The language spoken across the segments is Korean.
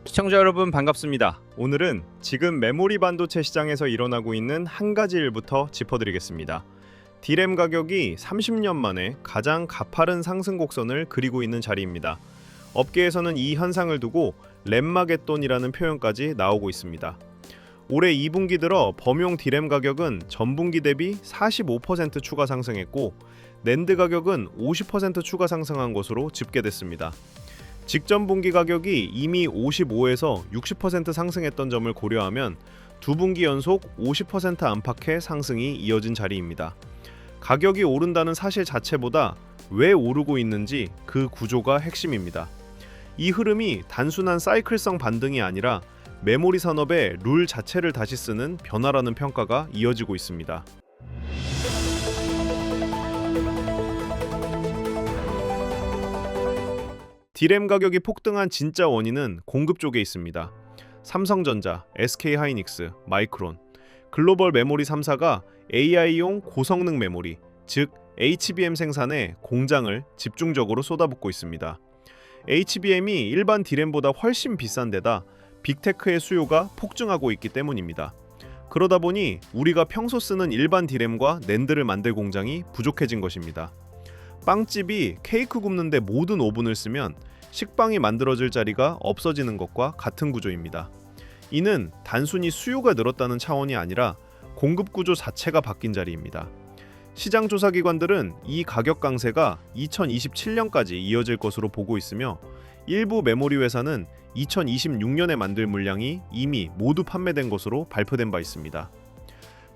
시청자 여러분 반갑습니다. 오늘은 지금 메모리 반도체 시장에서 일어나고 있는 한 가지 일부터 짚어드리겠습니다. D램 가격이 30년 만에 가장 가파른 상승 곡선을 그리고 있는 자리입니다. 업계에서는 이 현상을 두고 램마겟돈이라는 표현까지 나오고 있습니다. 올해 2분기 들어 범용 D램 가격은 전분기 대비 45% 추가 상승했고 낸드 가격은 50% 추가 상승한 것으로 집계됐습니다. 직전 분기 가격이 이미 55에서 60% 상승했던 점을 고려하면 두 분기 연속 50% 안팎의 상승이 이어진 자리입니다. 가격이 오른다는 사실 자체보다 왜 오르고 있는지 그 구조가 핵심입니다. 이 흐름이 단순한 사이클성 반등이 아니라 메모리 산업의 룰 자체를 다시 쓰는 변화라는 평가가 이어지고 있습니다. D램 가격이 폭등한 진짜 원인은 공급 쪽에 있습니다. 삼성전자, SK하이닉스, 마이크론, 글로벌 메모리 3사가 AI용 고성능 메모리, 즉 HBM 생산에 공장을 집중적으로 쏟아붓고 있습니다. HBM이 일반 D램보다 훨씬 비싼 데다 빅테크의 수요가 폭증하고 있기 때문입니다. 그러다 보니 우리가 평소 쓰는 일반 D램과 낸드를 만들 공장이 부족해진 것입니다. 빵집이 케이크 굽는데 모든 오븐을 쓰면 식빵이 만들어질 자리가 없어지는 것과 같은 구조입니다. 이는 단순히 수요가 늘었다는 차원이 아니라 공급 구조 자체가 바뀐 자리입니다. 시장 조사 기관들은 이 가격 강세가 2027년까지 이어질 것으로 보고 있으며 일부 메모리 회사는 2026년에 만들 물량이 이미 모두 판매된 것으로 발표된 바 있습니다.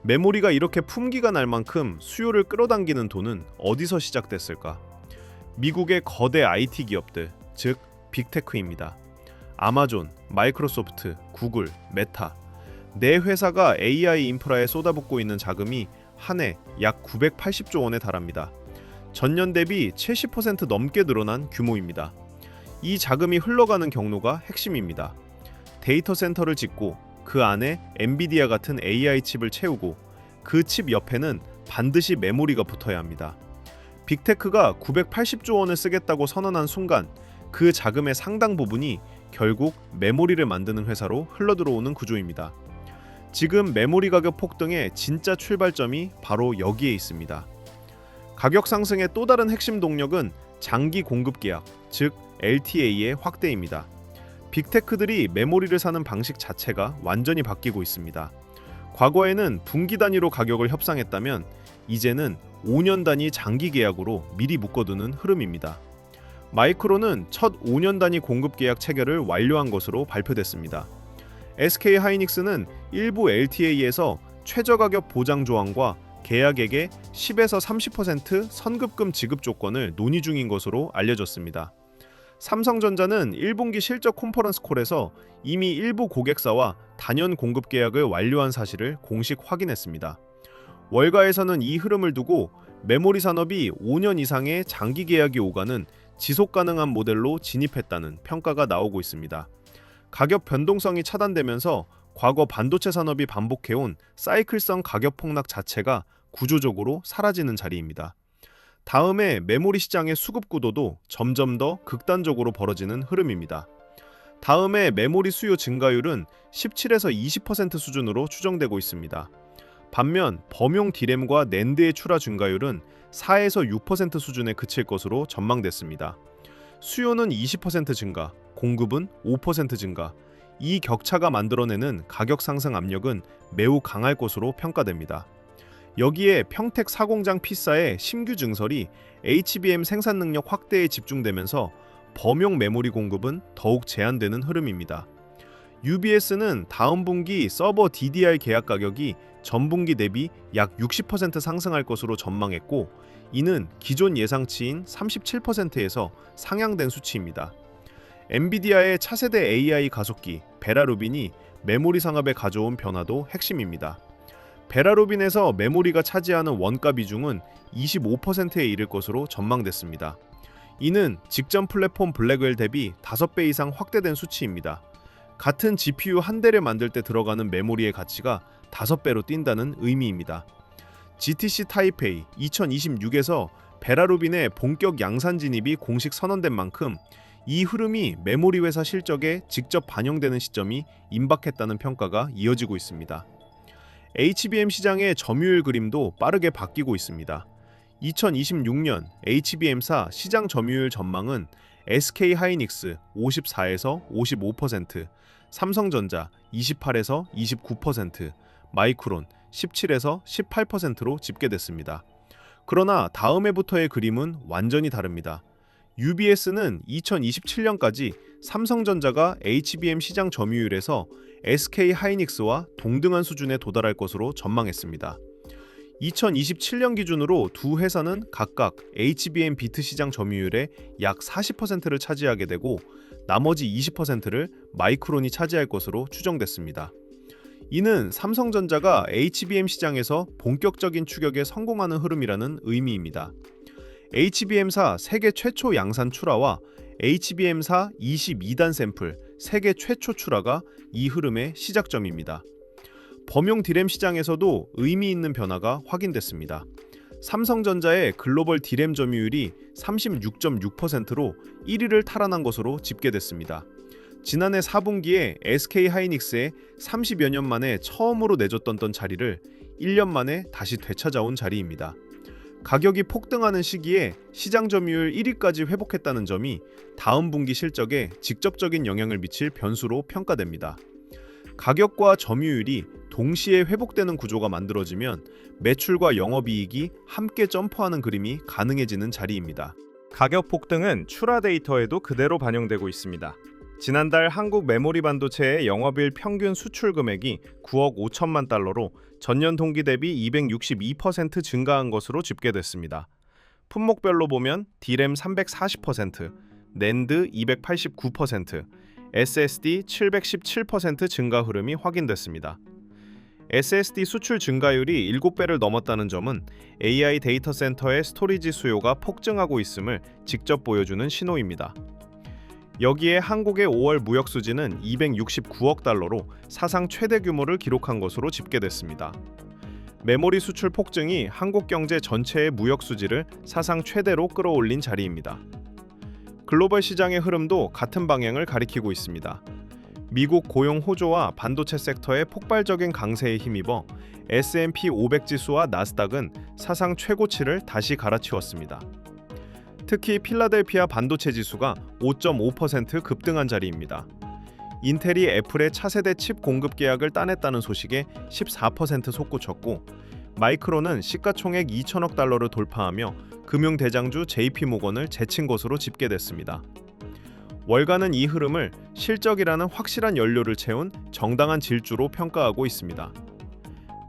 메모리가 이렇게 품기가 날 만큼 수요를 끌어당기는 돈은 어디서 시작됐을까? 미국의 거대 IT 기업들, 즉 빅테크입니다. 아마존, 마이크로소프트, 구글, 메타 네 회사가 AI 인프라에 쏟아붓고 있는 자금이 한 해 약 980조 원에 달합니다. 전년 대비 70% 넘게 늘어난 규모입니다. 이 자금이 흘러가는 경로가 핵심입니다. 데이터 센터를 짓고 그 안에 엔비디아 같은 AI 칩을 채우고 그 칩 옆에는 반드시 메모리가 붙어야 합니다. 빅테크가 980조 원을 쓰겠다고 선언한 순간 그 자금의 상당 부분이 결국 메모리를 만드는 회사로 흘러들어오는 구조입니다. 지금 메모리 가격 폭등의 진짜 출발점이 바로 여기에 있습니다. 가격 상승의 또 다른 핵심 동력은 장기 공급 계약, 즉 LTA의 확대입니다. 빅테크들이 메모리를 사는 방식 자체가 완전히 바뀌고 있습니다. 과거에는 분기 단위로 가격을 협상했다면 이제는 5년 단위 장기 계약으로 미리 묶어두는 흐름입니다. 마이크론은 첫 5년 단위 공급 계약 체결을 완료한 것으로 발표됐습니다. SK하이닉스는 일부 LTA에서 최저 가격 보장 조항과 계약액의 10에서 30% 선급금 지급 조건을 논의 중인 것으로 알려졌습니다. 삼성전자는 1분기 실적 컨퍼런스 콜에서 이미 일부 고객사와 단연 공급 계약을 완료한 사실을 공식 확인했습니다. 월가에서는 이 흐름을 두고 메모리 산업이 5년 이상의 장기 계약이 오가는 지속 가능한 모델로 진입했다는 평가가 나오고 있습니다. 가격 변동성이 차단되면서 과거 반도체 산업이 반복해온 사이클성 가격 폭락 자체가 구조적으로 사라지는 자리입니다. 다음에 메모리 시장의 수급 구도도 점점 더 극단적으로 벌어지는 흐름입니다. 다음에 메모리 수요 증가율은 17에서 20% 수준으로 추정되고 있습니다. 반면 범용 D램과 낸드의 출하 증가율은 4에서 6% 수준에 그칠 것으로 전망됐습니다. 수요는 20% 증가, 공급은 5% 증가. 이 격차가 만들어내는 가격 상승 압력은 매우 강할 것으로 평가됩니다. 여기에 평택 사공장 P사의 신규 증설이 HBM 생산 능력 확대에 집중되면서 범용 메모리 공급은 더욱 제한되는 흐름입니다. UBS는 다음 분기 서버 DDR 계약 가격이 전분기 대비 약 60% 상승할 것으로 전망했고 이는 기존 예상치인 37%에서 상향된 수치입니다. 엔비디아의 차세대 AI 가속기 베라루빈이 메모리 산업에 가져온 변화도 핵심입니다. 베라루빈에서 메모리가 차지하는 원가 비중은 25%에 이를 것으로 전망됐습니다. 이는 직전 플랫폼 블랙웰 대비 5배 이상 확대된 수치입니다. 같은 GPU 한 대를 만들 때 들어가는 메모리의 가치가 5배로 뛴다는 의미입니다. GTC 타이페이 2026에서 베라루빈의 본격 양산 진입이 공식 선언된 만큼 이 흐름이 메모리 회사 실적에 직접 반영되는 시점이 임박했다는 평가가 이어지고 있습니다. HBM 시장의 점유율 그림도 빠르게 바뀌고 있습니다. 2026년 HBM사 시장 점유율 전망은 SK 하이닉스 54에서 55%, 삼성전자 28에서 29%, 마이크론 17에서 18%로 집계됐습니다. 그러나 다음 해부터의 그림은 완전히 다릅니다. UBS는 2027년까지 삼성전자가 HBM 시장 점유율에서 SK 하이닉스와 동등한 수준에 도달할 것으로 전망했습니다. 2027년 기준으로 두 회사는 각각 HBM 비트 시장 점유율의 약 40%를 차지하게 되고 나머지 20%를 마이크론이 차지할 것으로 추정됐습니다. 이는 삼성전자가 HBM 시장에서 본격적인 추격에 성공하는 흐름이라는 의미입니다. HBM사 세계 최초 양산 출하와 HBM사 22단 샘플 세계 최초 출하가 이 흐름의 시작점입니다. 범용 디램 시장에서도 의미 있는 변화가 확인됐습니다. 삼성전자의 글로벌 디램 점유율이 36.6%로 1위를 탈환한 것으로 집계됐습니다. 지난해 4분기에 SK 하이닉스의 30여 년 만에 처음으로 내줬던 자리를 1년 만에 다시 되찾아온 자리입니다. 가격이 폭등하는 시기에 시장 점유율 1위까지 회복했다는 점이 다음 분기 실적에 직접적인 영향을 미칠 변수로 평가됩니다. 가격과 점유율이 동시에 회복되는 구조가 만들어지면 매출과 영업이익이 함께 점프하는 그림이 가능해지는 자리입니다. 가격 폭등은 출하 데이터에도 그대로 반영되고 있습니다. 지난달 한국 메모리 반도체의 영업일 평균 수출 금액이 9억 5천만 달러로 전년 동기 대비 262% 증가한 것으로 집계됐습니다. 품목별로 보면 D램 340%, 낸드 289%, SSD 717% 증가 흐름이 확인됐습니다. SSD 수출 증가율이 7배를 넘었다는 점은 AI 데이터 센터의 스토리지 수요가 폭증하고 있음을 직접 보여주는 신호입니다. 여기에 한국의 5월 무역 수지는 269억 달러로 사상 최대 규모를 기록한 것으로 집계됐습니다. 메모리 수출 폭증이 한국 경제 전체의 무역 수지를 사상 최대로 끌어올린 자리입니다. 글로벌 시장의 흐름도 같은 방향을 가리키고 있습니다. 미국 고용 호조와 반도체 섹터의 폭발적인 강세에 힘입어 S&P 500 지수와 나스닥은 사상 최고치를 다시 갈아치웠습니다. 특히 필라델피아 반도체 지수가 5.5% 급등한 자리입니다. 인텔이 애플의 차세대 칩 공급 계약을 따냈다는 소식에 14% 솟구쳤고 마이크론은 시가총액 2천억 달러를 돌파하며 금융 대장주 JP모건을 제친 것으로 집계됐습니다. 월가는 이 흐름을 실적이라는 확실한 연료를 채운 정당한 질주로 평가하고 있습니다.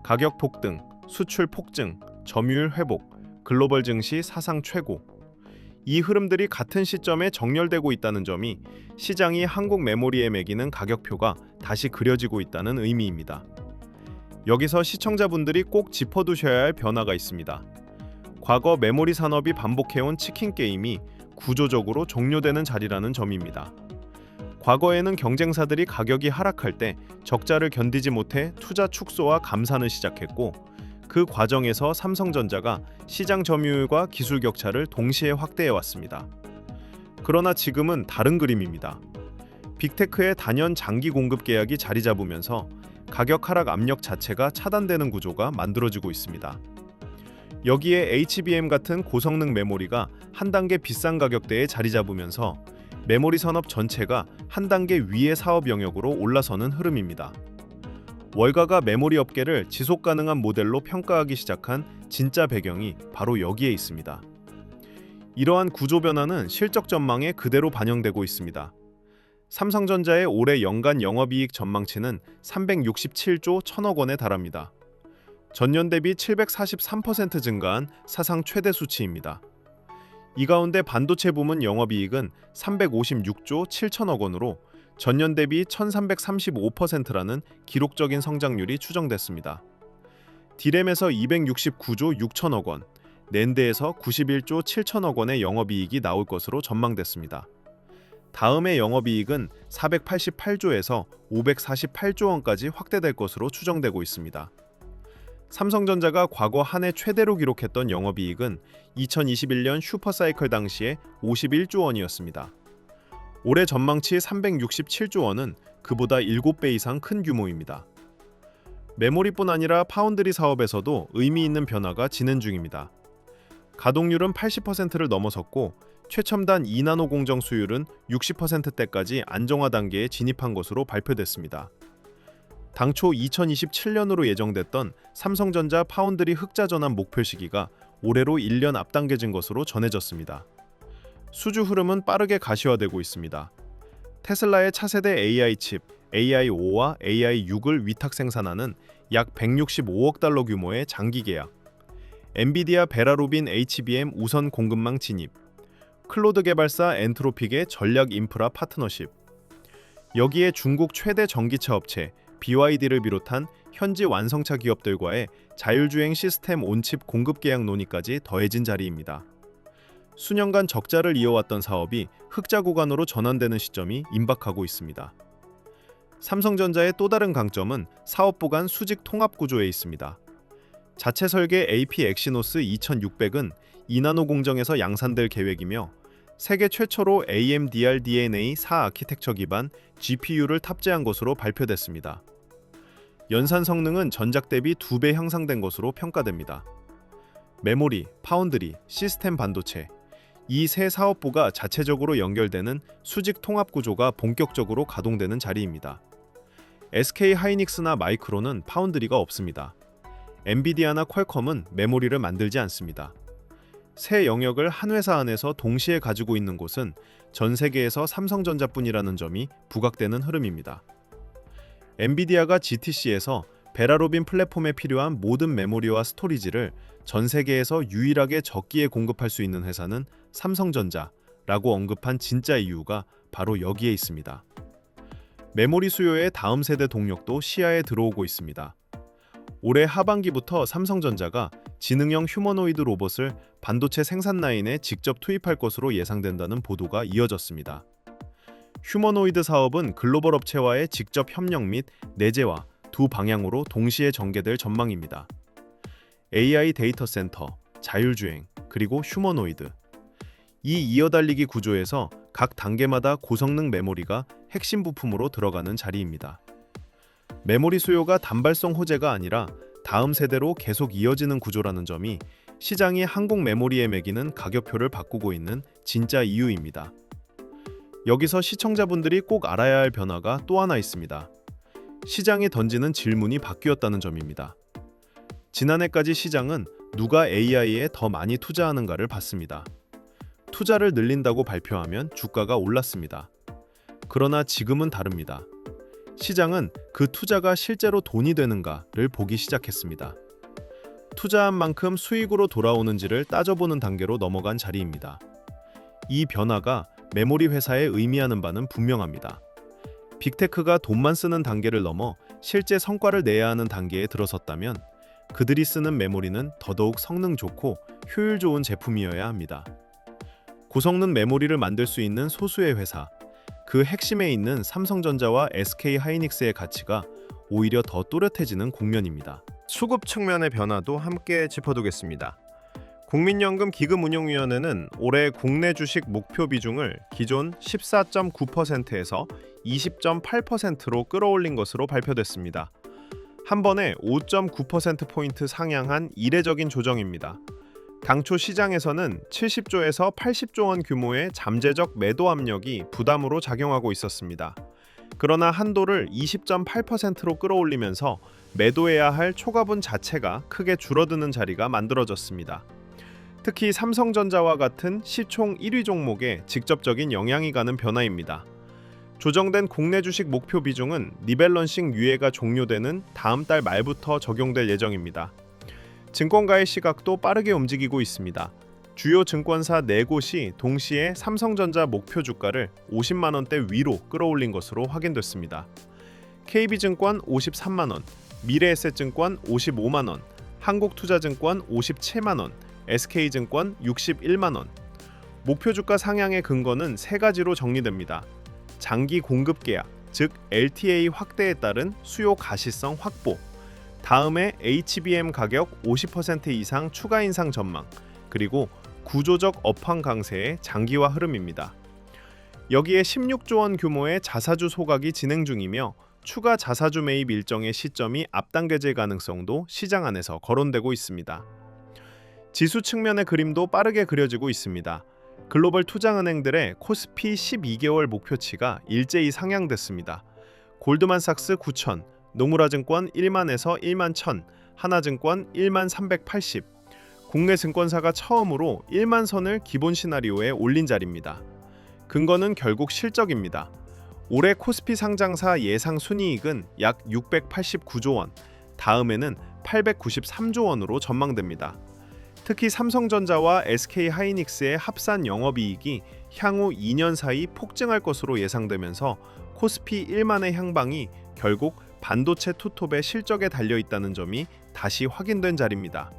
가격 폭등, 수출 폭증, 점유율 회복, 글로벌 증시 사상 최고. 이 흐름들이 같은 시점에 정렬되고 있다는 점이 시장이 한국 메모리에 매기는 가격표가 다시 그려지고 있다는 의미입니다. 여기서 시청자분들이 꼭 짚어두셔야 할 변화가 있습니다. 과거 메모리 산업이 반복해온 치킨 게임이 구조적으로 종료되는 자리라는 점입니다. 과거에는 경쟁사들이 가격이 하락할 때 적자를 견디지 못해 투자 축소와 감산을 시작했고 그 과정에서 삼성전자가 시장 점유율과 기술 격차를 동시에 확대해 왔습니다. 그러나 지금은 다른 그림입니다. 빅테크의 단연 장기 공급 계약이 자리 잡으면서 가격 하락 압력 자체가 차단되는 구조가 만들어지고 있습니다. 여기에 HBM 같은 고성능 메모리가 한 단계 비싼 가격대에 자리 잡으면서 메모리 산업 전체가 한 단계 위의 사업 영역으로 올라서는 흐름입니다. 월가가 메모리 업계를 지속 가능한 모델로 평가하기 시작한 진짜 배경이 바로 여기에 있습니다. 이러한 구조 변화는 실적 전망에 그대로 반영되고 있습니다. 삼성전자의 올해 연간 영업이익 전망치는 367조 1천억 원에 달합니다. 전년 대비 743% 증가한 사상 최대 수치입니다. 이 가운데 반도체 부문 영업이익은 356조 7천억 원으로 전년 대비 1335%라는 기록적인 성장률이 추정됐습니다. 디램에서 269조 6천억 원, 낸드에서 91조 7천억 원의 영업이익이 나올 것으로 전망됐습니다. 다음해 영업이익은 488조에서 548조 원까지 확대될 것으로 추정되고 있습니다. 삼성전자가 과거 한 해 최대로 기록했던 영업이익은 2021년 슈퍼사이클 당시에 51조 원이었습니다. 올해 전망치 367조 원은 그보다 7배 이상 큰 규모입니다. 메모리뿐 아니라 파운드리 사업에서도 의미 있는 변화가 진행 중입니다. 가동률은 80%를 넘어섰고 최첨단 2나노 공정 수율은 60%대까지 안정화 단계에 진입한 것으로 발표됐습니다. 당초 2027년으로 예정됐던 삼성전자 파운드리 흑자 전환 목표 시기가 올해로 1년 앞당겨진 것으로 전해졌습니다. 수주 흐름은 빠르게 가시화되고 있습니다. 테슬라의 차세대 AI 칩 AI5와 AI6을 위탁 생산하는 약 165억 달러 규모의 장기 계약, 엔비디아 베라루빈 HBM 우선 공급망 진입, 클로드 개발사 엔트로픽의 전략 인프라 파트너십, 여기에 중국 최대 전기차 업체 BYD를 비롯한 현지 완성차 기업들과의 자율주행 시스템 온칩 공급 계약 논의까지 더해진 자리입니다. 수년간 적자를 이어왔던 사업이 흑자 구간으로 전환되는 시점이 임박하고 있습니다. 삼성전자의 또 다른 강점은 사업부 간 수직 통합 구조에 있습니다. 자체 설계 AP 엑시노스 2600은 2나노 공정에서 양산될 계획이며 세계 최초로 AMDR-DNA 4 아키텍처 기반 GPU를 탑재한 것으로 발표됐습니다. 연산 성능은 전작 대비 2배 향상된 것으로 평가됩니다. 메모리, 파운드리, 시스템 반도체, 이 세 사업부가 자체적으로 연결되는 수직 통합 구조가 본격적으로 가동되는 자리입니다. SK 하이닉스나 마이크론은 파운드리가 없습니다. 엔비디아나 퀄컴은 메모리를 만들지 않습니다. 새 영역을 한 회사 안에서 동시에 가지고 있는 곳은 전 세계에서 삼성전자뿐이라는 점이 부각되는 흐름입니다. 엔비디아가 GTC에서 베라루빈 플랫폼에 필요한 모든 메모리와 스토리지를 전 세계에서 유일하게 적기에 공급할 수 있는 회사는 삼성전자라고 언급한 진짜 이유가 바로 여기에 있습니다. 메모리 수요의 다음 세대 동력도 시야에 들어오고 있습니다. 올해 하반기부터 삼성전자가 지능형 휴머노이드 로봇을 반도체 생산 라인에 직접 투입할 것으로 예상된다는 보도가 이어졌습니다. 휴머노이드 사업은 글로벌 업체와의 직접 협력 및 내재화 두 방향으로 동시에 전개될 전망입니다. AI 데이터 센터, 자율주행, 그리고 휴머노이드. 이 이어달리기 구조에서 각 단계마다 고성능 메모리가 핵심 부품으로 들어가는 자리입니다. 메모리 수요가 단발성 호재가 아니라 다음 세대로 계속 이어지는 구조라는 점이 시장이 한국 메모리에 매기는 가격표를 바꾸고 있는 진짜 이유입니다. 여기서 시청자분들이 꼭 알아야 할 변화가 또 하나 있습니다. 시장이 던지는 질문이 바뀌었다는 점입니다. 지난해까지 시장은 누가 AI에 더 많이 투자하는가를 봤습니다. 투자를 늘린다고 발표하면 주가가 올랐습니다. 그러나 지금은 다릅니다. 시장은 그 투자가 실제로 돈이 되는가를 보기 시작했습니다. 투자한 만큼 수익으로 돌아오는지를 따져보는 단계로 넘어간 자리입니다. 이 변화가 메모리 회사에 의미하는 바는 분명합니다. 빅테크가 돈만 쓰는 단계를 넘어 실제 성과를 내야 하는 단계에 들어섰다면 그들이 쓰는 메모리는 더더욱 성능 좋고 효율 좋은 제품이어야 합니다. 고성능 메모리를 만들 수 있는 소수의 회사, 그 핵심에 있는 삼성전자와 SK 하이닉스의 가치가 오히려 더 또렷해지는 국면입니다. 수급 측면의 변화도 함께 짚어두겠습니다. 국민연금 기금운용위원회는 올해 국내 주식 목표 비중을 기존 14.9%에서 20.8%로 끌어올린 것으로 발표됐습니다. 한 번에 5.9%포인트 상향한 이례적인 조정입니다. 당초 시장에서는 70조에서 80조 원 규모의 잠재적 매도 압력이 부담으로 작용하고 있었습니다. 그러나 한도를 20.8%로 끌어올리면서 매도해야 할 초과분 자체가 크게 줄어드는 자리가 만들어졌습니다. 특히 삼성전자와 같은 시총 1위 종목에 직접적인 영향이 가는 변화입니다. 조정된 국내 주식 목표 비중은 리밸런싱 유예가 종료되는 다음 달 말부터 적용될 예정입니다. 증권가의 시각도 빠르게 움직이고 있습니다. 주요 증권사 4곳이 동시에 삼성전자 목표 주가를 50만 원대 위로 끌어올린 것으로 확인됐습니다. KB증권 53만 원, 미래에셋증권 55만 원, 한국투자증권 57만 원, SK증권 61만 원. 목표 주가 상향의 근거는 3가지로 정리됩니다. 장기 공급 계약, 즉 LTA 확대에 따른 수요 가시성 확보, 다음에 HBM 가격 50% 이상 추가 인상 전망, 그리고 구조적 업황 강세의 장기화 흐름입니다. 여기에 16조 원 규모의 자사주 소각이 진행 중이며 추가 자사주 매입 일정의 시점이 앞당겨질 가능성도 시장 안에서 거론되고 있습니다. 지수 측면의 그림도 빠르게 그려지고 있습니다. 글로벌 투자은행들의 코스피 12개월 목표치가 일제히 상향됐습니다. 골드만삭스 9,000, 노무라증권 1만에서 1만 1,000, 하나증권 1만 380, 국내 증권사가 처음으로 1만 선을 기본 시나리오에 올린 자리입니다. 근거는 결국 실적입니다. 올해 코스피 상장사 예상 순이익은 약 689조 원, 다음에는 893조 원으로 전망됩니다. 특히 삼성전자와 SK하이닉스의 합산 영업이익이 향후 2년 사이 폭증할 것으로 예상되면서 코스피 1만의 향방이 결국 반도체 투톱의 실적에 달려있다는 점이 다시 확인된 자리입니다.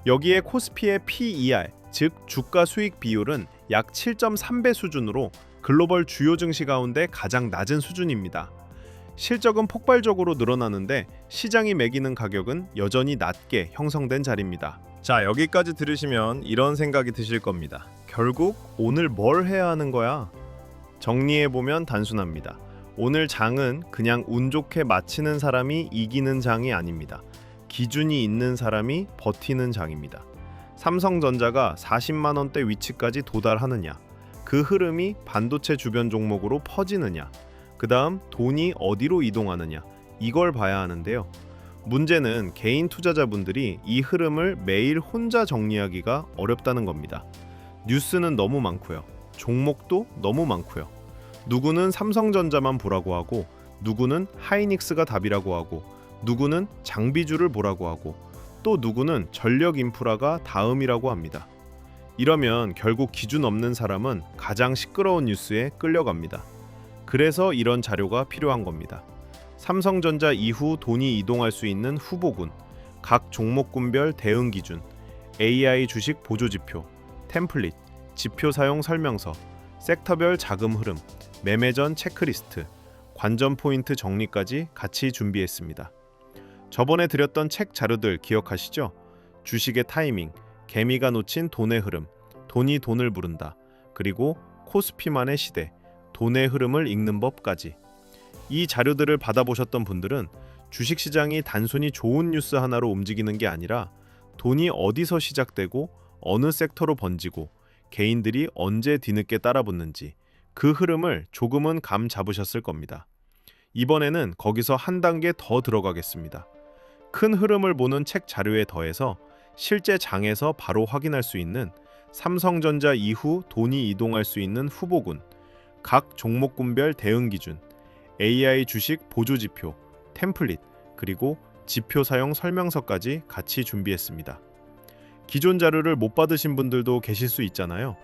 여기에 코스피의 PER, 즉 주가 수익 비율은 약 7.3배 수준으로 글로벌 주요 증시 가운데 가장 낮은 수준입니다. 실적은 폭발적으로 늘어나는데 시장이 매기는 가격은 여전히 낮게 형성된 자리입니다. 자, 여기까지 들으시면 이런 생각이 드실 겁니다. 결국 오늘 뭘 해야 하는 거야? 정리해보면 단순합니다. 오늘 장은 그냥 운 좋게 마치는 사람이 이기는 장이 아닙니다. 기준이 있는 사람이 버티는 장입니다. 삼성전자가 40만 원대 위치까지 도달하느냐, 그 흐름이 반도체 주변 종목으로 퍼지느냐, 그 다음 돈이 어디로 이동하느냐, 이걸 봐야 하는데요. 문제는 개인 투자자분들이 이 흐름을 매일 혼자 정리하기가 어렵다는 겁니다. 뉴스는 너무 많고요. 종목도 너무 많고요. 누구는 삼성전자만 보라고 하고, 누구는 하이닉스가 답이라고 하고, 누구는 장비주를 보라고 하고, 또 누구는 전력 인프라가 다음이라고 합니다. 이러면 결국 기준 없는 사람은 가장 시끄러운 뉴스에 끌려갑니다. 그래서 이런 자료가 필요한 겁니다. 삼성전자 이후 돈이 이동할 수 있는 후보군, 각 종목군별 대응 기준, AI 주식 보조지표, 템플릿, 지표 사용 설명서, 섹터별 자금 흐름, 매매 전 체크리스트, 관전 포인트 정리까지 같이 준비했습니다. 저번에 드렸던 책 자료들 기억하시죠? 주식의 타이밍, 개미가 놓친 돈의 흐름, 돈이 돈을 부른다, 그리고 코스피만의 시대, 돈의 흐름을 읽는 법까지. 이 자료들을 받아보셨던 분들은 주식시장이 단순히 좋은 뉴스 하나로 움직이는 게 아니라 돈이 어디서 시작되고 어느 섹터로 번지고 개인들이 언제 뒤늦게 따라붙는지 그 흐름을 조금은 감 잡으셨을 겁니다. 이번에는 거기서 한 단계 더 들어가겠습니다. 큰 흐름을 보는 책 자료에 더해서 실제 장에서 바로 확인할 수 있는 삼성전자 이후 돈이 이동할 수 있는 후보군, 각 종목군별 대응 기준, AI 주식 보조지표, 템플릿, 그리고 지표 사용 설명서까지 같이 준비했습니다. 기존 자료를 못 받으신 분들도 계실 수 있잖아요.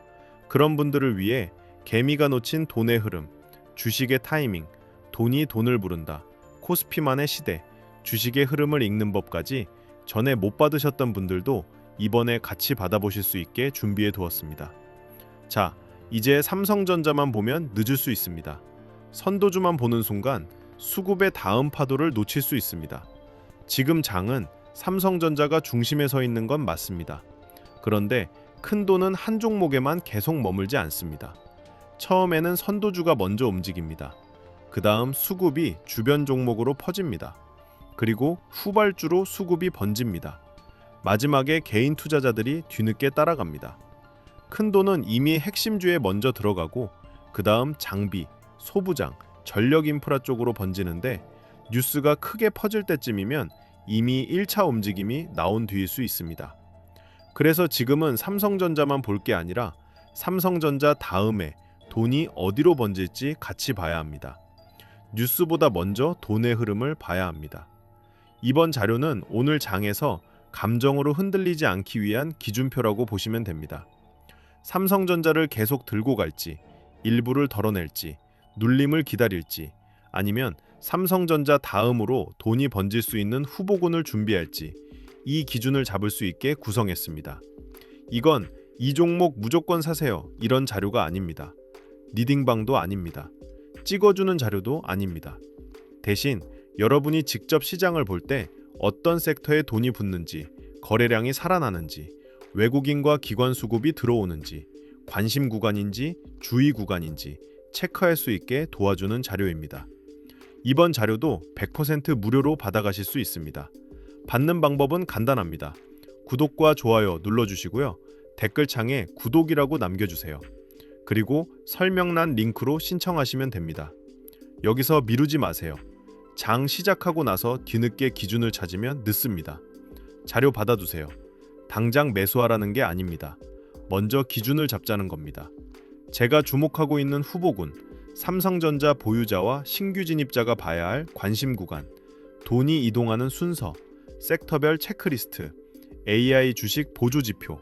그런 분들을 위해 개미가 놓친 돈의 흐름, 주식의 타이밍, 돈이 돈을 부른다, 코스피만의 시대, 주식의 흐름을 읽는 법까지 전에 못 받으셨던 분들도 이번에 같이 받아보실 수 있게 준비해 두었습니다. 자, 이제 삼성전자만 보면 늦을 수 있습니다. 선도주만 보는 순간 수급의 다음 파도를 놓칠 수 있습니다. 지금 장은 삼성전자가 중심에 서 있는 건 맞습니다. 그런데 큰 돈은 한 종목에만 계속 머물지 않습니다. 처음에는 선도주가 먼저 움직입니다. 그 다음 수급이 주변 종목으로 퍼집니다. 그리고 후발주로 수급이 번집니다. 마지막에 개인 투자자들이 뒤늦게 따라갑니다. 큰 돈은 이미 핵심주에 먼저 들어가고 그 다음 장비, 소부장, 전력 인프라 쪽으로 번지는데 뉴스가 크게 퍼질 때쯤이면 이미 1차 움직임이 나온 뒤일 수 있습니다. 그래서 지금은 삼성전자만 볼 게 아니라 삼성전자 다음에 돈이 어디로 번질지 같이 봐야 합니다. 뉴스보다 먼저 돈의 흐름을 봐야 합니다. 이번 자료는 오늘 장에서 감정으로 흔들리지 않기 위한 기준표라고 보시면 됩니다. 삼성전자를 계속 들고 갈지, 일부를 덜어낼지, 눌림을 기다릴지, 아니면 삼성전자 다음으로 돈이 번질 수 있는 후보군을 준비할지 이 기준을 잡을 수 있게 구성했습니다. 이건 이 종목 무조건 사세요 이런 자료가 아닙니다. 리딩방도 아닙니다. 찍어주는 자료도 아닙니다. 대신 여러분이 직접 시장을 볼 때 어떤 섹터에 돈이 붙는지, 거래량이 살아나는지, 외국인과 기관 수급이 들어오는지, 관심 구간인지 주의 구간인지 체크할 수 있게 도와주는 자료입니다. 이번 자료도 100% 무료로 받아가실 수 있습니다. 받는 방법은 간단합니다. 구독과 좋아요 눌러주시고요. 댓글창에 구독이라고 남겨주세요. 그리고 설명란 링크로 신청하시면 됩니다. 여기서 미루지 마세요. 장 시작하고 나서 뒤늦게 기준을 찾으면 늦습니다. 자료 받아두세요. 당장 매수하라는 게 아닙니다. 먼저 기준을 잡자는 겁니다. 제가 주목하고 있는 후보군, 삼성전자 보유자와 신규 진입자가 봐야 할 관심 구간, 돈이 이동하는 순서, 섹터별 체크리스트, AI 주식 보조 지표.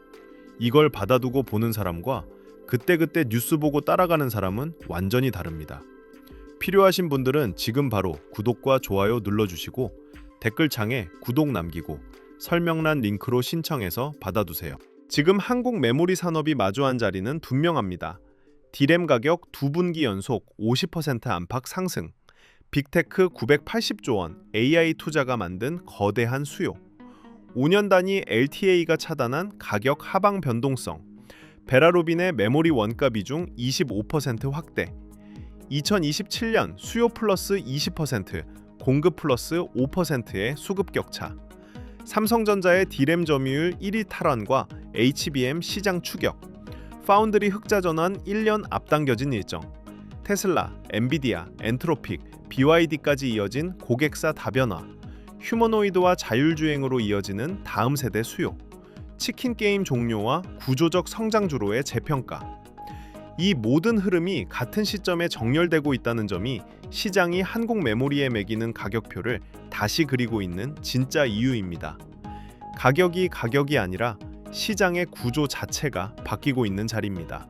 이걸 받아두고 보는 사람과 그때그때 뉴스 보고 따라가는 사람은 완전히 다릅니다. 필요하신 분들은 지금 바로 구독과 좋아요 눌러주시고 댓글창에 구독 남기고 설명란 링크로 신청해서 받아두세요. 지금 한국 메모리 산업이 마주한 자리는 분명합니다. D램 가격 2분기 연속 50% 안팎 상승, 빅테크 980조 원 AI 투자가 만든 거대한 수요, 5년 단위 LTA가 차단한 가격 하방 변동성, 베라루빈의 메모리 원가 비중 25% 확대, 2027년 수요 플러스 20%, 공급 플러스 5%의 수급 격차, 삼성전자의 D램 점유율 1위 탈환과 HBM 시장 추격, 파운드리 흑자 전환 1년 앞당겨진 일정, 테슬라, 엔비디아, 엔트로픽, BYD까지 이어진 고객사 다변화, 휴머노이드와 자율주행으로 이어지는 다음 세대 수요, 치킨 게임 종료와 구조적 성장주로의 재평가. 이 모든 흐름이 같은 시점에 정렬되고 있다는 점이 시장이 한국 메모리에 매기는 가격표를 다시 그리고 있는 진짜 이유입니다. 가격이 아니라 시장의 구조 자체가 바뀌고 있는 자리입니다.